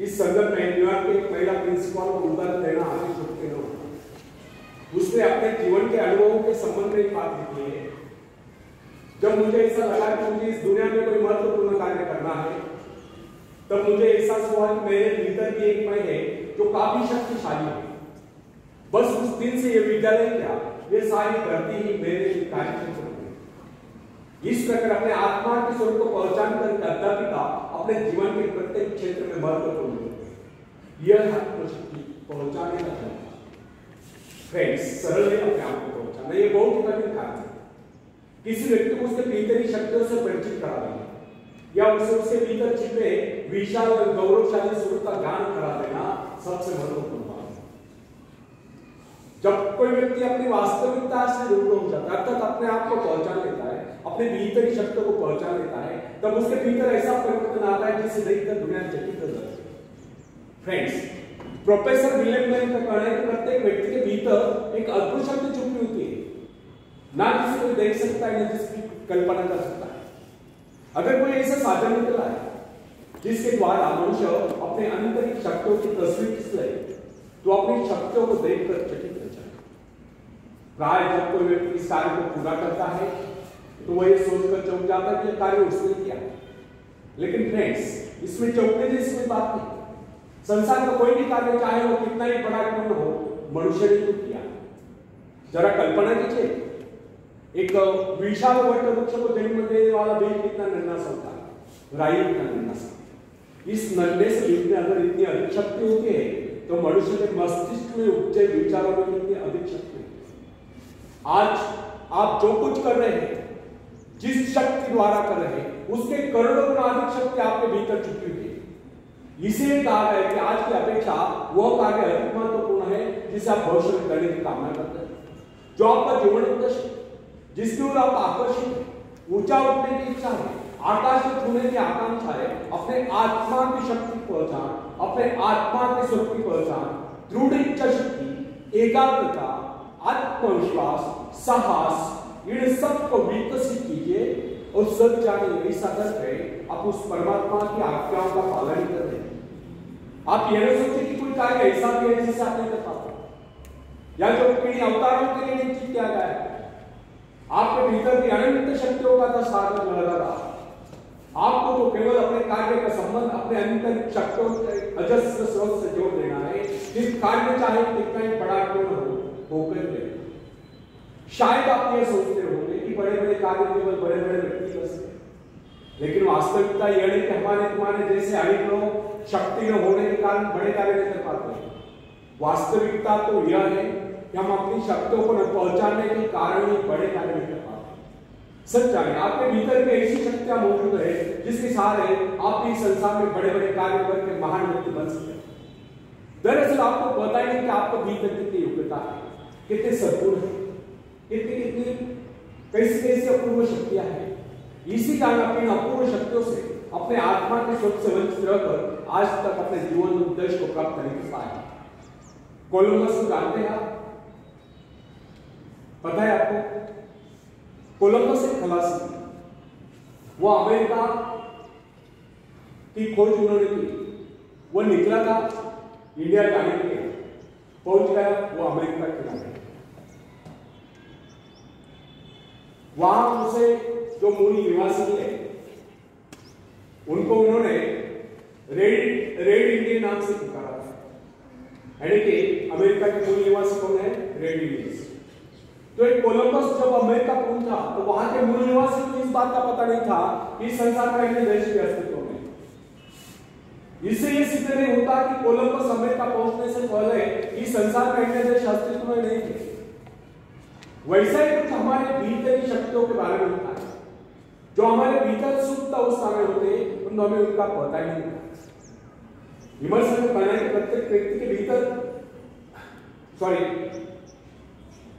इस संदर्भ में न्यूयॉर्क के एक महिला प्रिंसिपल को उदाहरण देना आगे छूटते न होता। उसने अपने जीवन के अनुभवों के संबंध में एक बात लिखी है, जब मुझे ऐसा लगा कि मुझे इस दुनिया में कोई महत्वपूर्ण कार्य करना है, तब मुझे एहसास हुआ कि मेरे भीतर भी एक मैं है जो काफी शक्तिशाली है। बस उस दिन से ये विद्यालय क्या, ये सारी धरती ही मेरे कार्य क्षेत्र में। इस प्रकार अपने आत्मा के स्वरूप को पहचान कर अध्यापिका अपने जीवन के प्रत्येक क्षेत्र में महत्वपूर्ण है। यह आत्मशक्ति पहुंचाने का तरीका। फ्रेंड्स, सरल है अपने आप को पहुंचाना, ये बहुत ही कठिन कार्य है। किसी व्यक्ति को उसके भीतरी शक्तियों से परिचित करा देना या उसे उसके भीतर छिपे विशाल और गौरवशाली स्वरूप का ज्ञान करा देना सबसे महत्वपूर्ण बात है। जब कोई व्यक्ति अपनी वास्तविकता से रूबरू हो जाता है, अर्थात अपने आप को पहचान लेता है, अपने भीतरी शक्तियों को पहचान लेता है, तब उसके भीतर ऐसा परिवर्तन आता है जिसे देखकर दुनिया चकित हो जाती है। फ्रेंड्स, प्रोफेसर विलियम ब्लेक का कहना है कि प्रत्येक व्यक्ति के भीतर एक अद्भुत शक्ति छुपी होती है, ना किसी को देख सकता है, ना जिसकी कल्पना कर सकता है। अगर कोई ऐसा साधन निकला है जिसके द्वारा मनुष्य अपने आंतरिक शक्तियों की तस्वीर खींच ले, तो अपनी शक्तियों को देखकर चकित हो जाए। प्राय जब कोई व्यक्ति इस कार्य को पूरा करता है तो वह ये सोचकर चौंक जाता है कि यह कार्य उसने किया। लेकिन फ्रेंड्स, इसमें चौंकने जैसी कोई बात नहीं। संसार का कोई भी कार्य, चाहे वो कितना ही बड़ा क्यों न हो, मनुष्य ने तो किया। जरा कल्पना कीजिए, एक विशाल वट वृक्ष को जन्म देने वाला बीज कितना नन्हा सा होता है, राई कितना नन्हा सा। इस नन्हे से बीज में अगर इतनी अधिक शक्ति होती है तो मनुष्य के मस्तिष्क में उपजे विचारों में कितनी अधिक शक्ति है। आज आप जो कुछ कर रहे हैं, जिस शक्ति द्वारा कर रहे हैं, उसके करोड़ों गुना अधिक शक्ति आपके भीतर छुपी हुई है। इसीलिए कहा गया कि आज की अपेक्षा वह कार्य अधिक महत्वपूर्ण है जिसे आप भविष्य में करने की कामना करते हैं, जो आपका जीवन उद्देश्य, जिसकी ओर आप आकर्षित हैं, ऊंचा उठने की इच्छा है, आकाश को छूने की आकांक्षा है, अपने आत्मा की शक्ति की पहचान, अपने आत्मा के स्वरूप की पहचान, दृढ़ इच्छा शक्ति, एकाग्रता, आत्मविश्वास, साहस, इन सब को विकसित कीजिए और सच जानिए ऐसा करके आप उस परमात्मा की आज्ञाओं का पालन कर रहे हैं। आप यह नहीं सोचिए कि कोई कार्य ऐसा भी है जिसे आप नहीं कर पाते, या जो पीढ़ी अवतारों के लिए निश्चित किया गया है। आपके भीतर की अनंत शक्तियों का तो साधन लगा रहा। आपको तो केवल अपने कार्य का संबंध अपने अंतर शक्तियों के अजस्र स्रोत से जोड़ देना है। जिस कार्य चाहे कितना ही बड़ा क्यों न हो, होकर ले। शायद आप ये सोचते होंगे कि बड़े बड़े कार्य केवल बड़े बड़े व्यक्ति कर सकते, लेकिन वास्तविकता यह नहीं कि हमारे तुम्हारे जैसे अनेक लोग शक्ति न होने के कारण बड़े कार्य नहीं कर पाते। वास्तविकता तो यह है कि हम अपनी शक्तियों को न पहचानने के कारण ही बड़े कार्य नहीं कर पाते। सच्चा है, आपके भीतर में ऐसी शक्तियां मौजूद है जिसके सहारे आप इस संसार में बड़े बड़े कार्य करके महान व्यक्ति बन सकते हैं। दरअसल आपको पता ही नहीं कि आपको भीतर कितनी योग्यता है, कितने सद्गुण है, कितनी कैसी कैसी अपूर्व शक्तियां हैं। इसी कारण अपनी अपूर्व शक्तियों से अपने आत्मा के सुख से वंचित रहकर आज तक अपने जीवन उद्देश्य को प्राप्त नहीं कर पाए। कोलंबस को जानते हैं आप? पता है आपको? कोलंबस एक खलासी थी। वो अमेरिका की खोज उन्होंने की। वो निकला था इंडिया जाने के लिए, पहुंच गया वो अमेरिका के किनारे। वहां उसे जो मूल निवासी है उनको उन्होंने रेड इंडियन नाम से पुकारा था। यानी कि अमेरिका के मूल निवासी कौन है? Red Indians. तो एक कोलंबस जब अमेरिका पहुंचा तो वहां के मूल निवासी को इस बात का पता नहीं था कि इस संसार में अन्य देश के अस्तित्व में। इससे यह सिद्ध नहीं होता कि कोलंबस अमेरिका पहुंचने से पहले इस संसार में अन्य देश अस्तित्व में नहीं थे। वैसा ही कुछ हमारे भीतर की शक्तियों के बारे में होता है, जो हमारे भीतर सुप्त अवस्था में होते हैं, उनको हमें उनका पता ही नहीं होता। विमर्शन में कहना है कि प्रत्येक व्यक्ति के भीतर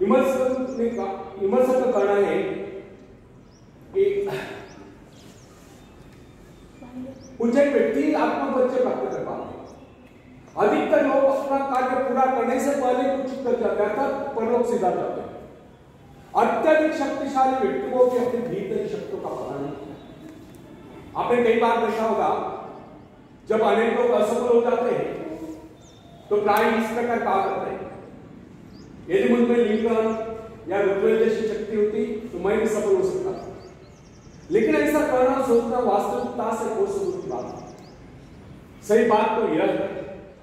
विमर्शन का कहना है कि कुछ एक व्यक्ति आत्मपरिचय प्राप्त कर पाते हैं। अधिकतर लोग अपना कार्य पूरा करने से पहले कुछ कर जाते हैं, अर्थात परलोक सीधा जाते हैं। अत्यधिक शक्तिशाली व्यक्तियों की अपनी भीतरी शक्तियों का पता नहीं। आपने कई बार देखा होगा, जब अनेक लोग असफल हो जाते हैं तो ट्राई इस प्रकार कहा करते हैं, यदि मुझ में लिंकन या रुजवेल्ट जैसी शक्ति होती तो मैं भी सफल हो सकता था। लेकिन ऐसा कहना सोचना वास्तविकता से कोई दूर की बात है। सही बात तो यह है,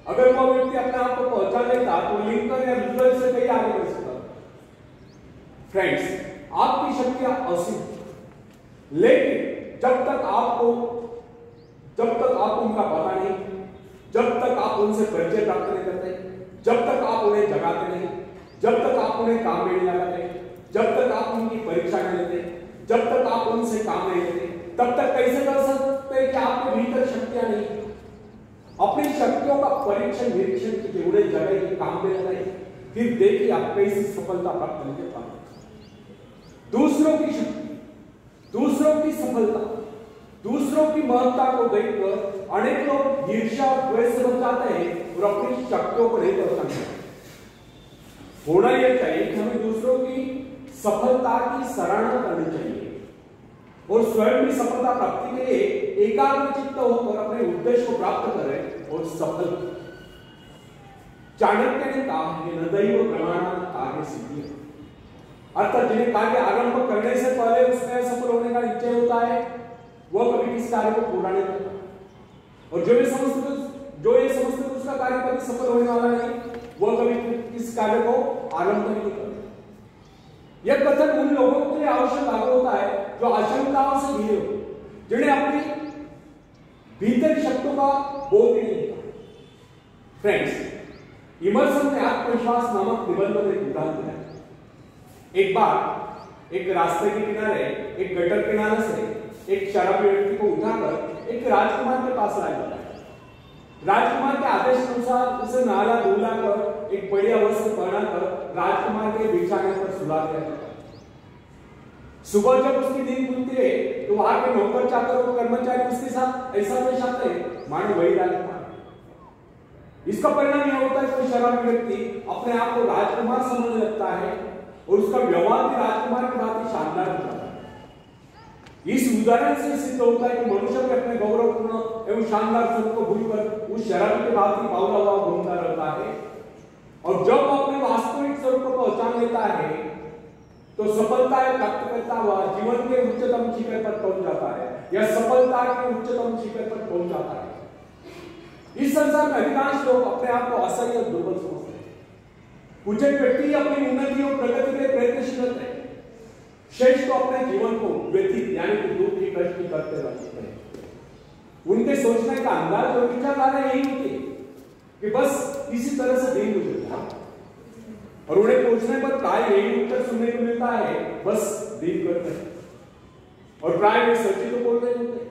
अगर वो व्यक्ति अपने आप को पहचान लेता तो लिंकन या रुजवेल्ट से कहीं आगे बढ़ सकता। फ्रेंड्स, आपकी शक्तियां असीम, लेकिन जब तक आपको उनका पता नहीं, जब तक आप उनसे परिचय प्राप्त नहीं करते, जब तक आप उन्हें जगाते नहीं, जब तक आप उन्हें काम में नहीं लगाते, जब तक आप उनकी परीक्षा नहीं लेते, जब तक आप उनसे काम नहीं लेते, तब तक कैसे कर सकते कि आपके भीतर शक्तियां नहीं। अपनी शक्तियों का परीक्षण निरीक्षण की उन्हें जगह काम में लगाइए, फिर देखिए आप कैसी सफलता प्राप्त नहीं कर पाएंगे। दूसरों की शक्ति, दूसरों की सफलता, दूसरों की महत्ता को देखकर अनेक लोग ईर्ष्या और द्वेष से बच जाते हैं और अपनी शक्तियों को नहीं पहचानते। होना यह चाहिए कि हमें दूसरों की सफलता की सराहना करनी चाहिए और स्वयं भी सफलता प्राप्ति के लिए एकाग्रचित्त होकर अपने उद्देश्य को प्राप्त करें और सफल। चाणक्य ने कहा है, नदैव प्रमाणात् कार्य सिद्धि, अर्थात जिन्हें कार्य आरंभ करने से पहले उसमें सफल होने का निश्चय होता है वह कभी किसी कार्य को पूरा नहीं करता, और जो ये समझते उसका कार्य कभी सफल होने वाला नहीं, वह कभी किस कार्य को आरंभ नहीं करता। यह कथन उन लोगों के लिए आवश्यक लागू होता है जो आशंकाओं से घिरे हो, जिन्हें अपनी भीतर शक्तियों का बोध ही नहीं होता। फ्रेंड्स, इमर्सन ने आत्मविश्वास नामक निबंध में एक उदाहरण दिया। एक बार एक रास्ते के किनारे एक गटर किनारे से एक शराबी व्यक्ति को उठाकर एक राजकुमार के पास लाया जाता है। राजकुमार के आदेश अनुसार उसे नहला धुला कर एक बढ़िया वस्त्र पहनाकर राजकुमार के बिछाने पर सुला दिया जाता है। सुबह जब उसकी नींद खुलती है तो वहां के नौकर चाकर और कर्मचारी उसके साथ ऐसा पेश आते हैं मानो वही राजकुमार। इसका परिणाम यह होता है कि शराबी व्यक्ति अपने आप को राजकुमार समझने लगता है और उसका व्यवहार भी राजकुमार की भांति शानदार होता है। इस उदाहरण से सिद्ध होता है कि मनुष्य भी अपने गौरवपूर्ण एवं शानदार स्वरूप को भूलकर उस शराबी के भांति बावला हुआ घूमता रहता है, और जब वो अपने वास्तविक स्वरूप को पहचान लेता है तो सफलता प्राप्त करता हुआ जीवन के उच्चतम शिखर पर पहुंच जाता है या सफलता के उच्चतम शिखर पर पहुंच जाता है। इस संसार में अधिकांश लोग अपने आप को असह्य और दुर्बल समझते हैं। कुछ एक व्यक्ति अपनी उन्नति और प्रगति के लिए प्रयत्नशील रहते हैं, शेष तो अपने जीवन को व्यतीत यानी कि दुख की कष्ट की करते रहते हैं। उनके सोचने का अंदाज और विचारधारा यही होती है कि बस इसी तरह से दिन गुजरता है, और उन्हें पूछने पर प्राय यही उत्तर सुनने को मिलता है, बस दिन करते हैं। और प्राय वे सच ही तो बोल रहे होते,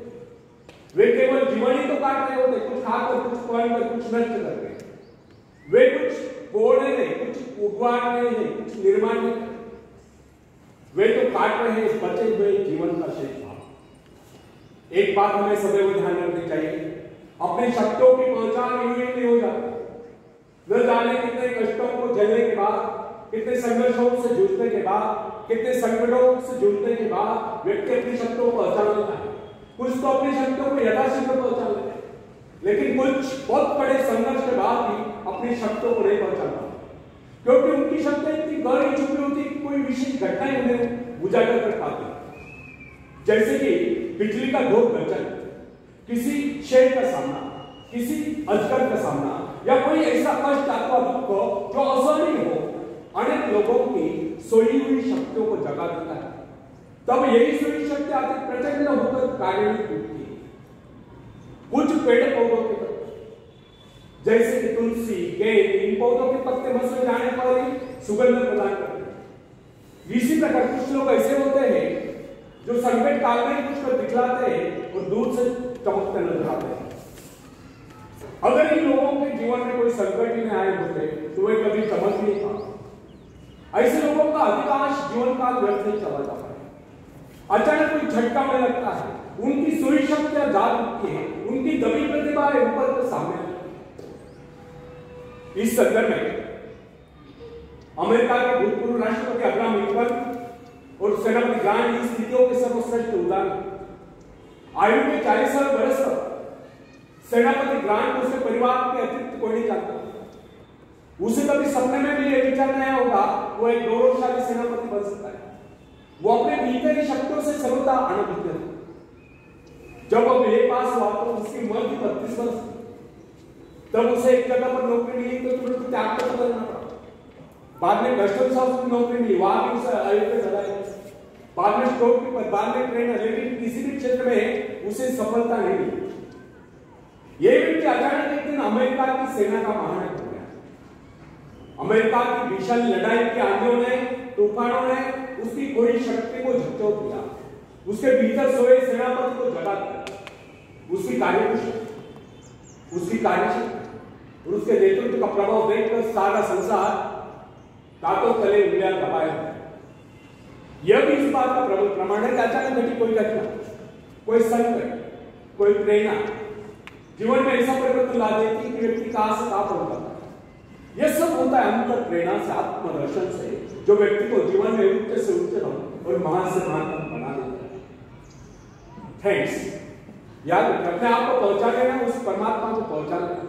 वे केवल जीवन ही तो काट रहे होते, कुछ खाकर, कुछ पहनकर, कुछ नष्ट करके। वे कुछ बोलने नहीं, कुछ उगवाने नहीं, कुछ निर्माण नहीं, वे तो काट रहे हैं बचे हुए जीवन का शेष भाग। एक बात हमें सदैव ध्यान रखनी चाहिए, अपनी शक्तियों की पहचान यूं ही नहीं हो जाती। न जाने कितने कष्टों को झेलने के बाद, कितने संघर्षों से जूझने के बाद, कितने संकटों से जूझने के बाद व्यक्ति अपनी शक्तियों को पहचान लेता है। कुछ तो अपनी शक्तियों को यथाशीघ्र पहचान लेते हैं, लेकिन कुछ बहुत बड़े संघर्ष के बाद भी अपनी शक्तियों को नहीं पहचानता, क्योंकि उनकी शक्ति इतनी गहरी छुपी होती है, कोई विशेष घटना उन्हें उजागर कर पाती। जैसे कि बिजली का घोर गर्जन, किसी शेर का सामना, किसी अजगर का सामना, या कोई ऐसा कष्ट अथवा दुख जो असहनीय हो, अनेक लोगों की सोई हुई शक्तियों को जगा देता है। तब यही सोई शक्ति आती प्रचंड होकर कार्यान्वित होती है। कुछ पेड़ पौधों के पत्ते, जैसे कि तुलसी, गेंद, इन पौधों के पत्ते मसले जाने पर ही सुगंध प्रदान करते हैं। इसी प्रकार कुछ लोग ऐसे होते हैं जो संकट काल में कुछ को दिखलाते हैं और दूर से चमकते नजर आते हैं। अगर इन लोगों के जीवन में कोई संकट ही नहीं आए होते तो वे कभी चमक नहीं पाते। ऐसे लोगों का अधिकांश जीवन काल व्यर्थ ही चला जाता है। अचानक कोई झटका में लगता है, उनकी सोई शक्तियां जाग उठती है, उनकी दबी प्रतिभाएं ऊपर के सामने। इस संदर्भ में अमेरिका के भूतपूर्व राष्ट्रपति अब्राहम लिंकन और सेनापति ग्रांट स्थितियों के सर्वश्रेष्ठ उदाहरण। आयु के 40 साल बरस सेनापति ग्रांट उसके परिवार के अतिरिक्त कोई नहीं जानता। उसे कभी सपने में भी यह विचार नहीं होगा वो एक गौरवशाली सेनापति बन सकता है। वो अपने भीतर की शक्तियों से सर्वदा आनंदित है। जब वो मेरे पास हुआ तो उसकी उम्र थी 32 वर्ष। तब उसे एक जगह पर नौकरी मिली तो तुरंत त्याग कर करना पड़ा। बाद में कस्टम्स हाउस में नौकरी मिली, वहां भी उसे अयोग्य ठहराया। बाद में स्टोर कीपर, बाद में ट्रेनर, लेकिन किसी भी क्षेत्र में उसे सफलता नहीं मिली। यह व्यक्ति अचानक एक दिन अमेरिका की सेना का महानायक हो गया। अमेरिका की भीषण लड़ाई की आंधियों ने, तूफानों ने उसकी कोई शक्ति को झकझोर दिया। उसके भीतर सोए सेनापति को जगा दिया। उसकी कार्यकुशलता, उसकी कार्यशक्ति और उसके नेतृत्व का प्रभाव देखकर सारा संसार ताकतों तले उंगलियां दबाए हुए। यह भी इस बात का प्रमाण है कि अचानक घटी कोई घटना, कोई संकट, कोई प्रेरणा जीवन में ऐसा परिवर्तन ला देती कि व्यक्ति कहां से कहां पहुंच जाता है। यह सब होता है अंतर प्रेरणा से, आत्मदर्शन से, जो व्यक्ति को जीवन में उच्च से उच्चतम और महान से महानतम बना देता है। थैंक्स। याद रखें, अपने आप को पहुंचा लेना, उस परमात्मा को पहुंचा लेना।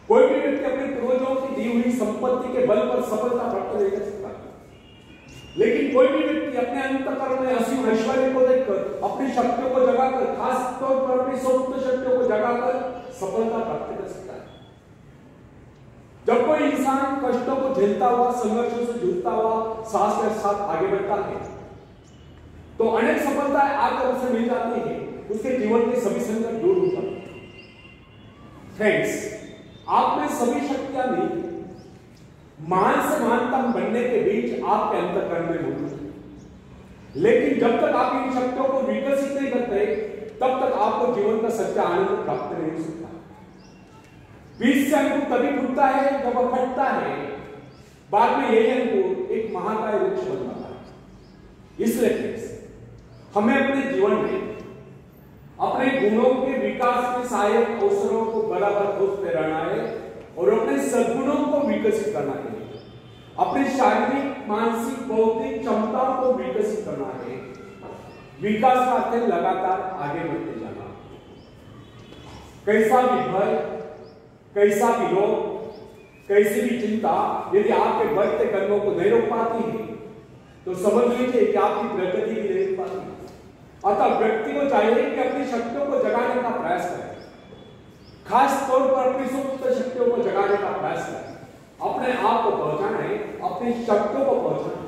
कोई भी व्यक्ति अपने पूर्वजों की दी हुई संपत्ति के बल पर सफलता प्राप्त नहीं कर सकता, लेकिन कोई भी व्यक्ति अपने अंतःकरण में असीम ऐश्वर्य को देखकर, अपनी शक्तियों को जगाकर, खास तौर पर अपनी सुप्त शक्तियों को जगाकर सफलता प्राप्त कर सकता है। जब कोई इंसान कष्टों को झेलता हुआ, संघर्षों से जूझता हुआ साहस के साथ आगे बढ़ता है तो अनेक सफलताएं आकर उसे मिल जाती है। उसके जीवन के सभी संकट दूर हो जाते हैं। थैंक्स। आप में सभी शक्तियां नहीं, महान से महानतम बनने के बीच आपके अंतःकरण में मौजूद है। लेकिन जब तक आप इन शक्तियों को विकसित नहीं करते तब तक आपको जीवन का सच्चा आनंद प्राप्त नहीं हो सकता। बीज से अंकुर तभी फूटता है जब वह फटता है, बाद में यही अंकुर एक महाकाय वृक्ष बन जाता है। इसलिए हमें अपने जीवन में अपने गुणों के विकास के सहायक अवसरों को बराबर खोजते रहना है और अपने सद्गुणों को विकसित करना है। अपनी शारीरिक, मानसिक, बौद्धिक क्षमताओं को विकसित करना है। विकास का अर्थ है लगातार आगे बढ़ते जाना। कैसा भी भय, कैसा भी लोभ, कैसी भी चिंता यदि आपके बढ़ते कदमों को नहीं रोक पाती है तो समझ लीजिए कि आपकी प्रगति भी नहीं हो पाती। अतः व्यक्ति को चाहिए कि अपनी शक्तियों को जगाने का प्रयास करें, खास तौर पर अपनी सुप्त शक्तियों को जगाने का प्रयास करें। अपने आप को पहचाना है, अपनी शक्तियों को पहचाना।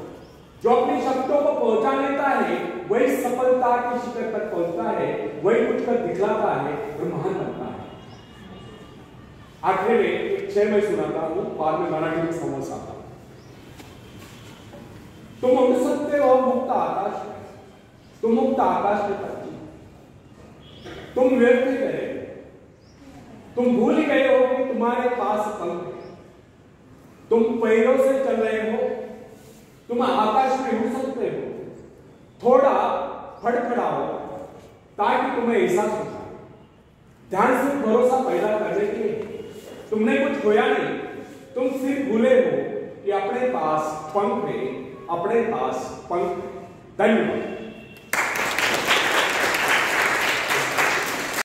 जो अपनी शक्तियों को पहचान लेता है वही सफलता के शिखर तक पहुंचता है, वही उठकर दिखलाता है और महान बनता है। आखिर में एक शेर मैं सुनाता हूं, बाद में मराठी में समझ आता हूं। तुम उड़ सकते हो मुक्त आकाश में, तुम मुक्त आकाश में पहुंचे, तुम व्यर्थ गए, तुम भूल गए हो कि तुम्हारे पास पंख है। तुम पैरों से चल रहे हो, तुम आकाश में उड़ सकते हो। थोड़ा फड़फड़ाओ ताकि तुम्हें एहसास हो जाए। ध्यान से भरोसा पैदा करने के लिए तुमने कुछ खोया नहीं, तुम सिर्फ भूले हो कि अपने पास पंख है, अपने पास पंख। धन्यवाद।